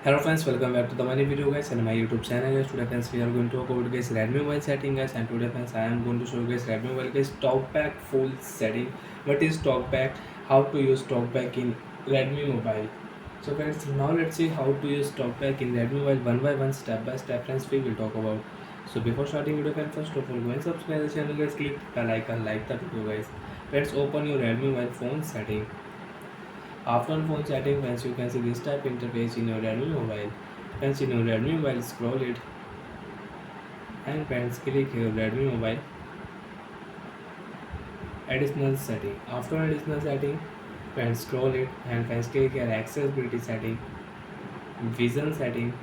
Hello friends, welcome back to the money video guys and my YouTube channel guys. Today friends we are going to talk about guys Redmi mobile setting guys, and today friends I am going to show you guys Redmi mobile guys talkback full setting. What is talkback? How to use talkback in Redmi mobile. So friends, now let's see how to use talkback in Redmi mobile one by one, step by step friends we will talk about. So before starting video friends, first of all go and subscribe the channel guys, click bell icon, like the video guys. Let's open your Redmi mobile phone setting. After phone setting, friends, you can see this type interface in your Redmi mobile. Friends, in your Redmi mobile, scroll it and friends, click here Redmi mobile additional setting. After additional setting, friends, scroll it and friends, click here accessibility setting, vision setting,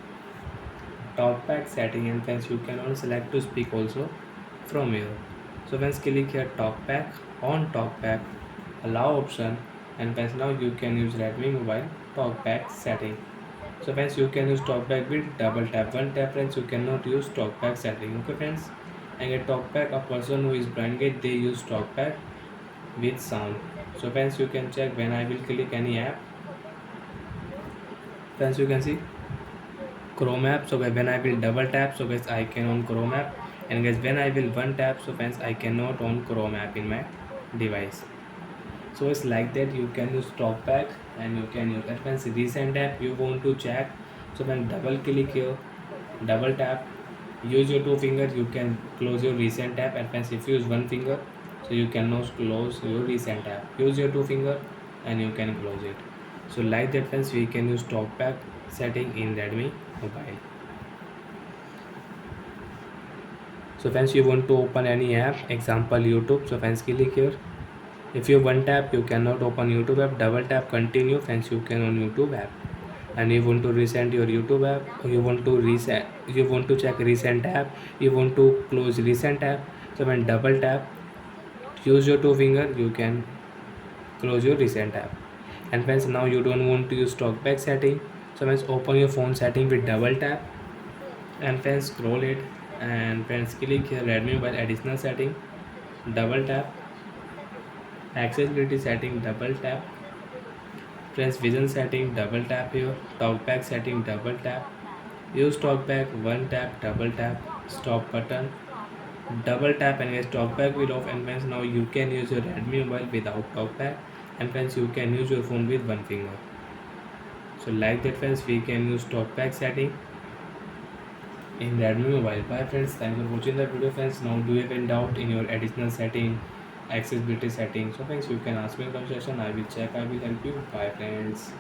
talkback setting, and friends, you can also select to speak also from here. So friends, click here talkback on talkback allow option, and friends, now you can use Redmi mobile talkback setting. So friends, you can use talkback with double tap. One tap friends, you cannot use talkback setting. Okay friends, and a talkback, a person who is blind gate, they use talkback with sound. So friends, you can check when I will click any app. Friends, you can see Chrome app. So when I will double tap, so guys I can on Chrome app, and guys when I will one tap, so friends I cannot on Chrome app in my device. So it's like that you can use talkback and you can use advanced recent app you want to check. So when double click here, double tap, use your two fingers, you can close your recent tab. And friends, if you use one finger, so you cannot close your recent tab. Use your two finger and you can close it. So like that friends, we can use talkback setting in Redmi mobile. So friends, you want to open any app, example YouTube. So friends, click here. If you one tap, you cannot open YouTube app. Double tap, continue. Friends, you can on YouTube app. And you want to resend your YouTube app, or you want to reset, you want to check recent app, you want to close recent app. So when double tap, use your two finger, you can close your recent app. And friends, now you don't want to use talkback setting. So friends, open your phone setting with double tap, and friends scroll it, and friends click here Redmi mobile additional setting, double tap, accessibility setting, double tap, friends vision setting, double tap here, talkback setting, double tap, use talkback, one tap, double tap, stop button, double tap, and guys talkback will off. And friends, now you can use your Redmi mobile without talkback, and friends, you can use your phone with one finger. So like that friends, we can use talkback setting in Redmi mobile. Bye friends, thanks for watching the video friends. Now do you have any doubt in your additional setting, accessibility setting? So friends, you can ask me in the comment section, I will check, I will help you. Bye friends.